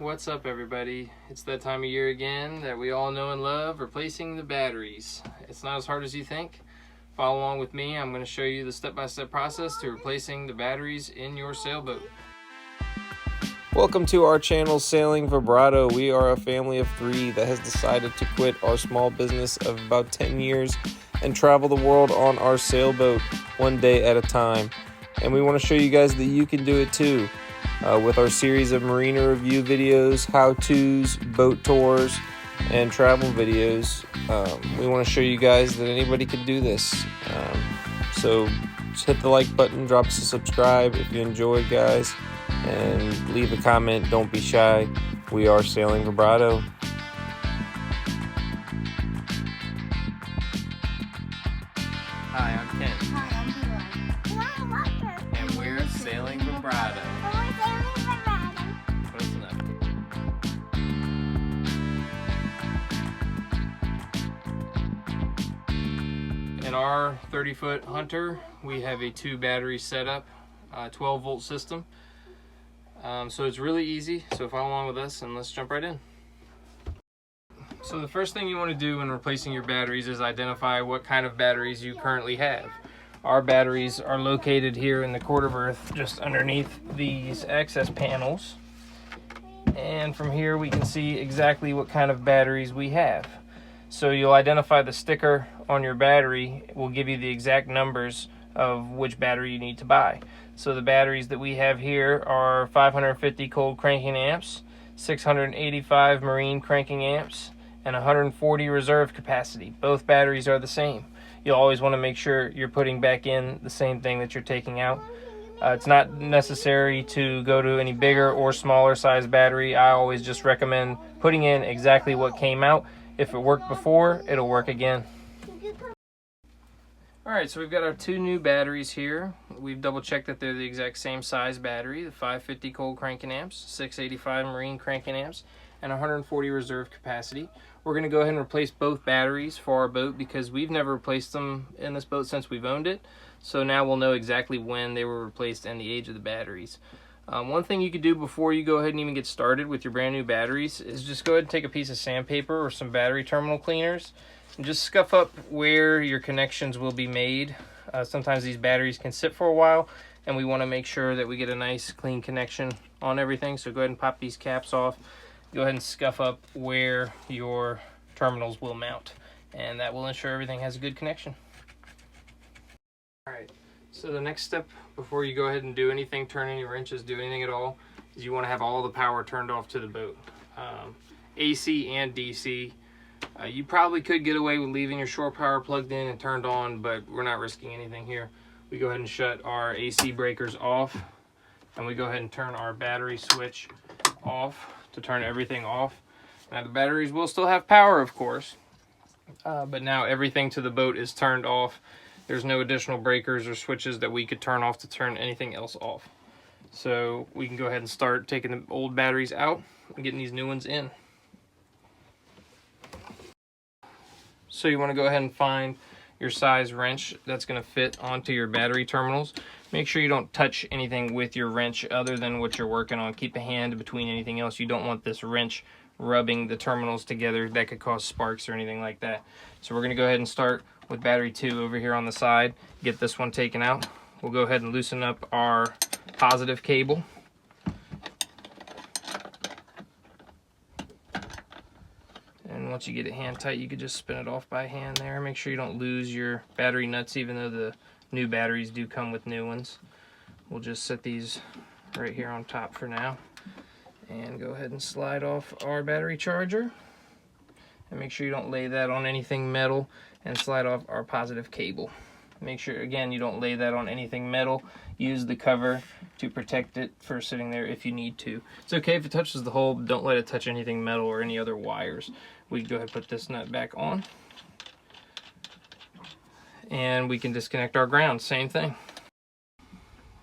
What's up, everybody? It's that time of year again that we all know and love, replacing the batteries. It's not as hard as you think. Follow along with me. I'm going to show you the step-by-step process to replacing the batteries in your sailboat. Welcome to our channel, Sailing Vibrato. We are a family of 3 that has decided to quit our small business of about 10 years and travel the world on our sailboat one day at a time. And we want to show you guys that you can do it too. With our series of marina review videos, how-tos, boat tours, and travel videos, we want to show you guys that anybody can do this. So just hit the like button, drop us a subscribe if you enjoyed, guys, and leave a comment. Don't be shy. We are Sailing Vibrato. Hi, I'm Ken. Hi, I'm Dylan. And we're Sailing Vibrato. Close enough. In our 30-foot Hunter, we have a 2 battery setup, 12-volt system. So it's really easy. So follow along with us and let's jump right in. So the first thing you want to do when replacing your batteries is identify what kind of batteries you currently have. Our batteries are located here in the quarter berth, just underneath these access panels. And from here we can see exactly what kind of batteries we have. So you'll identify the sticker on your battery. It will give you the exact numbers of which battery you need to buy. So the batteries that we have here are 550 cold cranking amps, 685 marine cranking amps, and 140 reserve capacity. Both batteries are the same. You'll always want to make sure you're putting back in the same thing that you're taking out. It's not necessary to go to any bigger or smaller size battery. I always just recommend putting in exactly what came out. If it worked before, it'll work again. Alright, so we've got our 2 new batteries here. We've double checked that they're the exact same size battery, the 550 cold cranking amps, 685 marine cranking amps, and 140 reserve capacity. We're going to go ahead and replace both batteries for our boat because we've never replaced them in this boat since we've owned it. So now we'll know exactly when they were replaced and the age of the batteries. One thing you could do before you go ahead and even get started with your brand new batteries is just go ahead and take a piece of sandpaper or some battery terminal cleaners and just scuff up where your connections will be made. Sometimes these batteries can sit for a while and we want to make sure that we get a nice clean connection on everything. So go ahead and pop these caps off. Go ahead and scuff up where your terminals will mount, and that will ensure everything has a good connection. Alright, so the next step before you go ahead and do anything, turn any wrenches, do anything at all, is you want to have all the power turned off to the boat. AC and DC. You probably could get away with leaving your shore power plugged in and turned on, but we're not risking anything here. We go ahead and shut our AC breakers off, and we go ahead and turn our battery switch off to turn everything off. Now the batteries will still have power, of course, but now everything to the boat is turned off. There's no additional breakers or switches that we could turn off to turn anything else off. So we can go ahead and start taking the old batteries out and getting these new ones in. So you want to go ahead and find your size wrench that's going to fit onto your battery terminals. Make sure you don't touch anything with your wrench other than what you're working on. Keep a hand between anything else. You don't want this wrench rubbing the terminals together. That could cause sparks or anything like that. So we're going to go ahead and start with battery 2 over here on the side. Get this one taken out. We'll go ahead and loosen up our positive cable. And once you get it hand tight, you could just spin it off by hand there. Make sure you don't lose your battery nuts, even though the new batteries do come with new ones. We'll just set these right here on top for now. And go ahead and slide off our battery charger. And make sure you don't lay that on anything metal, and slide off our positive cable. Make sure, again, you don't lay that on anything metal. Use the cover to protect it for sitting there if you need to. It's okay if it touches the hole, but don't let it touch anything metal or any other wires. We can go ahead and put this nut back on. And we can disconnect our ground, same thing.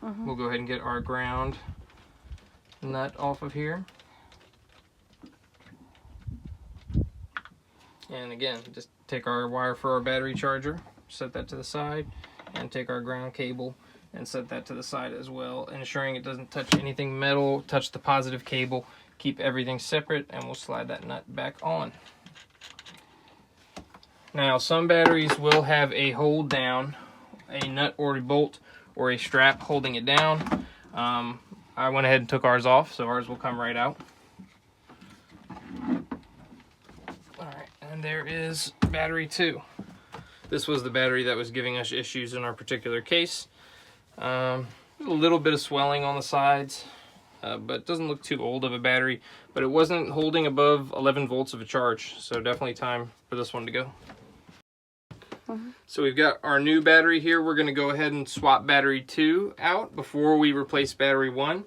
We'll go ahead and get our ground nut off of here. And again, just take our wire for our battery charger, set that to the side, and take our ground cable and set that to the side as well, ensuring it doesn't touch anything metal, touch the positive cable. keep everything separate, and we'll slide that nut back on. Now, some batteries will have a hold down, a nut or a bolt or a strap holding it down. I went ahead and took ours off, so ours will come right out. Alright, and there is battery 2. This was the battery that was giving us issues in our particular case. A little bit of swelling on the sides, but it doesn't look too old of a battery. But it wasn't holding above 11 volts of a charge, so definitely time for this one to go. So we've got our new battery here. We're going to go ahead and swap battery 2 out before we replace battery 1.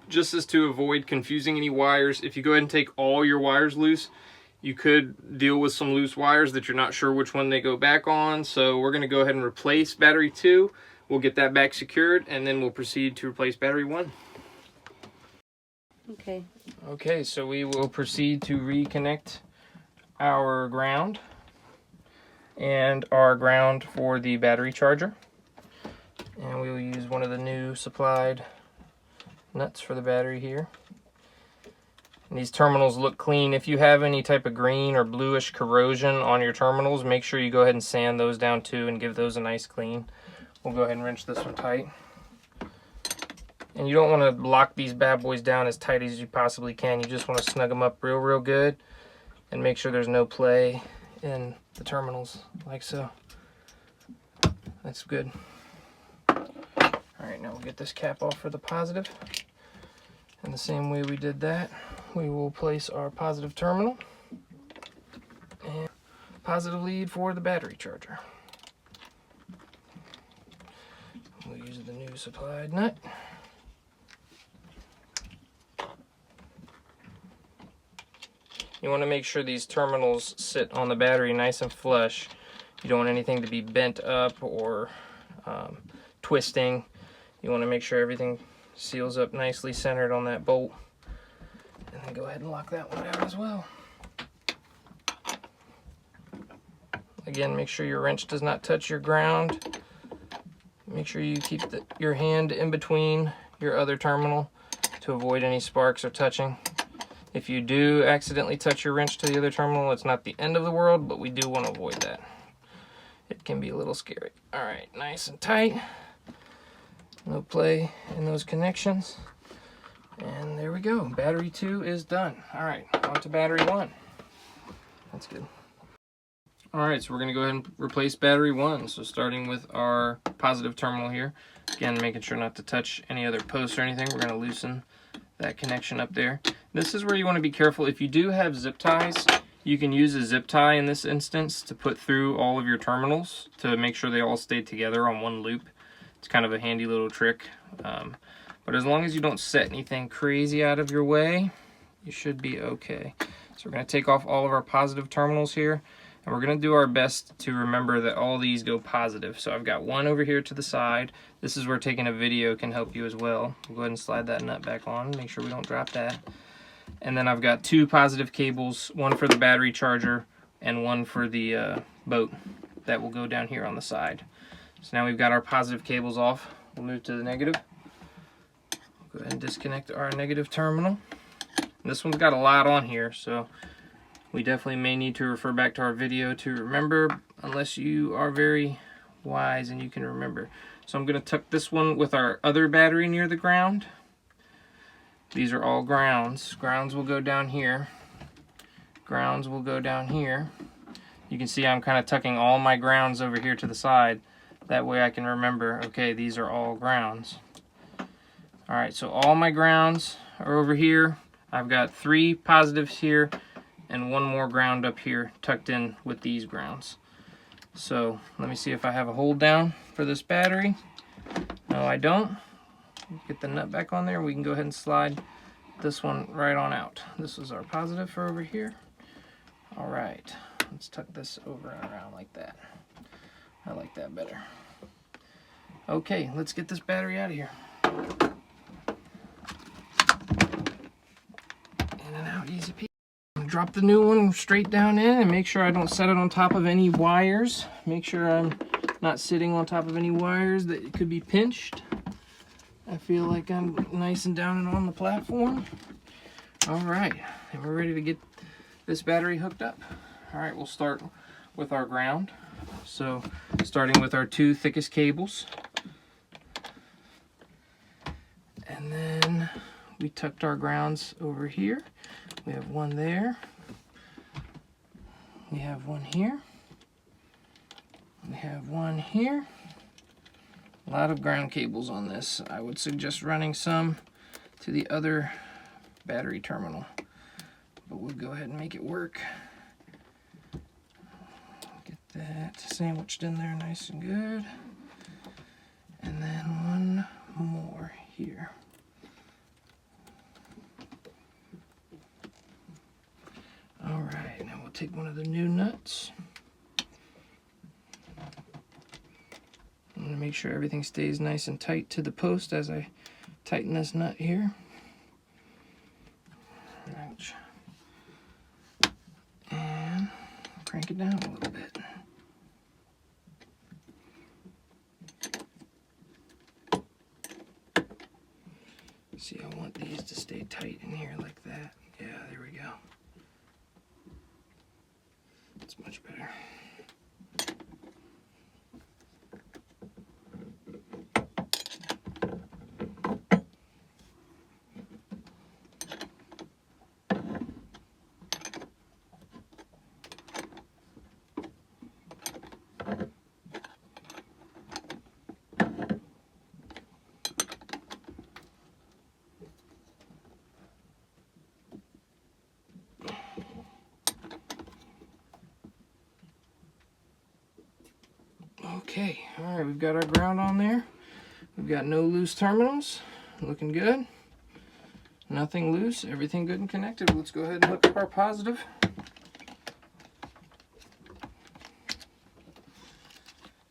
Just as to avoid confusing any wires, if you go ahead and take all your wires loose, you could deal with some loose wires that you're not sure which one they go back on. So we're going to go ahead and replace battery 2. We'll get that back secured, and then we'll proceed to replace battery 1. Okay. Okay, so we will proceed to reconnect our ground and our ground for the battery charger. And we will use one of the new supplied nuts for the battery here. And these terminals look clean. If you have any type of green or bluish corrosion on your terminals, make sure you go ahead and sand those down too and give those a nice clean. We'll go ahead and wrench this one tight. And you don't want to lock these bad boys down as tight as you possibly can. You just want to snug them up real good and make sure there's no play in the terminals, like so. That's good. Alright, now we'll get this cap off for the positive. And the same way we did that, we will place our positive terminal and positive lead for the battery charger. We'll use the new supplied nut. You want to make sure these terminals sit on the battery nice and flush. You don't want anything to be bent up or twisting. You want to make sure everything seals up nicely centered on that bolt. And then go ahead and lock that one down as well. Again, make sure your wrench does not touch your ground. Make sure you keep your hand in between your other terminal to avoid any sparks or touching. If you do accidentally touch your wrench to the other terminal, it's not the end of the world, but we do want to avoid that. It can be a little scary. All right, nice and tight. No play in those connections. And there we go. Battery 2 is done. All right, on to battery 1. That's good. All right, so we're going to go ahead and replace battery 1. So starting with our positive terminal here. Again, making sure not to touch any other posts or anything. We're going to loosen that connection up there. This is where you want to be careful. If you do have zip ties, you can use a zip tie in this instance to put through all of your terminals to make sure they all stay together on one loop. It's kind of a handy little trick. But as long as you don't set anything crazy out of your way, you should be okay. So we're going to take off all of our positive terminals here, and we're going to do our best to remember that all these go positive. So I've got one over here to the side. This is where taking a video can help you as well. We'll go ahead and slide that nut back on, make sure we don't drop that. And then I've got 2 positive cables, one for the battery charger and one for the boat that will go down here on the side. So now we've got our positive cables off. We'll move to the negative. Go ahead and disconnect our negative terminal. And this one's got a lot on here, so we definitely may need to refer back to our video to remember, unless you are very wise and you can remember. So I'm going to tuck this one with our other battery near the ground. These are all grounds. Grounds will go down here. Grounds will go down here. You can see I'm kind of tucking all my grounds over here to the side. That way I can remember, okay, these are all grounds. Alright, so all my grounds are over here. I've got 3 positives here and 1 more ground up here tucked in with these grounds. So let me see if I have a hold down for this battery. No, I don't. Get the nut back on there. We can go ahead and slide this one right on out. This is our positive for over here. All right, let's tuck this over and around like that. I like that better. Okay, let's get this battery out of here. In and out, easy peasy. Drop the new one straight down in and make sure I don't set it on top of any wires. Make sure I'm not sitting on top of any wires that could be pinched. I feel like I'm nice and down and on the platform. All right, and we're ready to get this battery hooked up. All right, we'll start with our ground. So starting with our 2 thickest cables. And then we tucked our grounds over here. We have one there. We have one here. We have one here. A lot of ground cables on this. I would suggest running some to the other battery terminal, but we'll go ahead and make it work. Get that sandwiched in there nice and good. And then one more here. All right, now we'll take one of the new nuts. I'm going to make sure everything stays nice and tight to the post as I tighten this nut here. Ouch. And crank it down a little bit. See, I want these to stay tight in here like that. Yeah, there we go. That's much better. Okay, all right, we've got our ground on there. We've got no loose terminals, looking good. Nothing loose, everything good and connected. Let's go ahead and hook up our positive.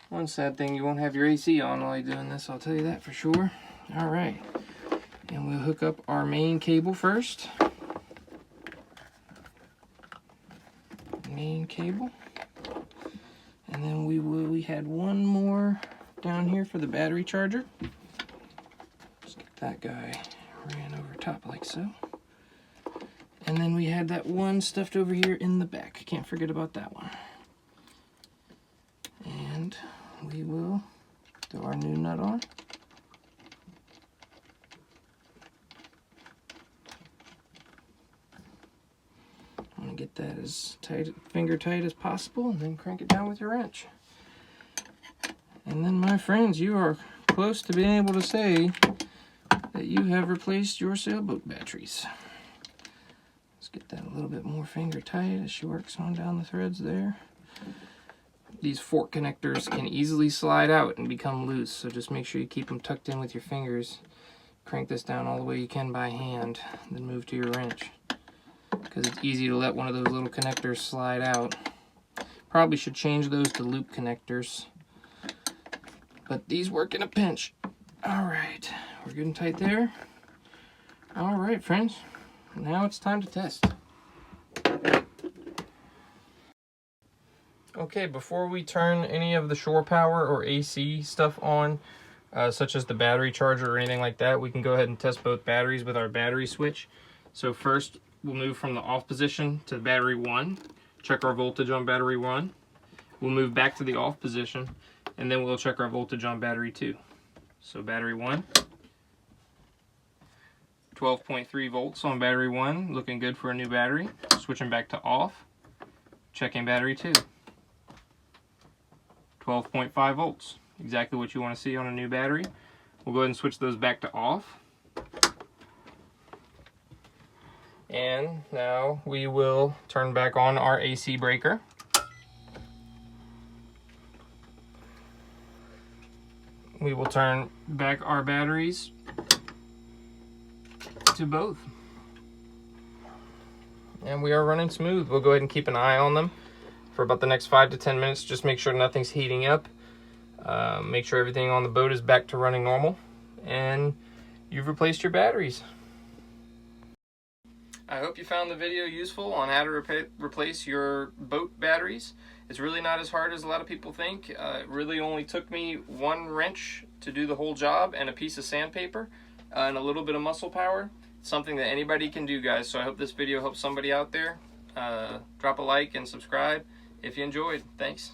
One sad thing, you won't have your AC on while you're doing this, I'll tell you that for sure. All right, and we'll hook up our main cable first. Main cable. And then we had one more down here for the battery charger. Just get that guy ran over top like so. And then we had that one stuffed over here in the back. Can't forget about that one. And we will throw our new nut on. Get that as tight, finger tight as possible, and then crank it down with your wrench. And then, my friends, you are close to being able to say that you have replaced your sailboat batteries. Let's get that a little bit more finger tight as she works on down the threads there. These fork connectors can easily slide out and become loose, so just make sure you keep them tucked in with your fingers. Crank this down all the way you can by hand, then move to your wrench, because it's easy to let one of those little connectors slide out. Probably should change those to loop connectors, but these work in a pinch. All right, we're good and tight there. All right, friends, now it's time to test. Okay, before we turn any of the shore power or AC stuff on, such as the battery charger or anything like that, we can go ahead and test both batteries with our battery switch. So first, we'll move from the off position to battery 1, check our voltage on battery 1. We'll move back to the off position, and then we'll check our voltage on battery 2. So battery 1, 12.3 volts on battery 1, looking good for a new battery. Switching back to off, checking battery 2. 12.5 volts, exactly what you want to see on a new battery. We'll go ahead and switch those back to off. And now we will turn back on our AC breaker. We will turn back our batteries to both. And we are running smooth. We'll go ahead and keep an eye on them for about the next 5 to 10 minutes. Just make sure nothing's heating up. Make sure everything on the boat is back to running normal. And you've replaced your batteries. I hope you found the video useful on how to replace your boat batteries. It's really not as hard as a lot of people think. It really only took me one wrench to do the whole job, and a piece of sandpaper, and a little bit of muscle power. something that anybody can do, guys. So I hope this video helps somebody out there. Drop a like and subscribe if you enjoyed. Thanks.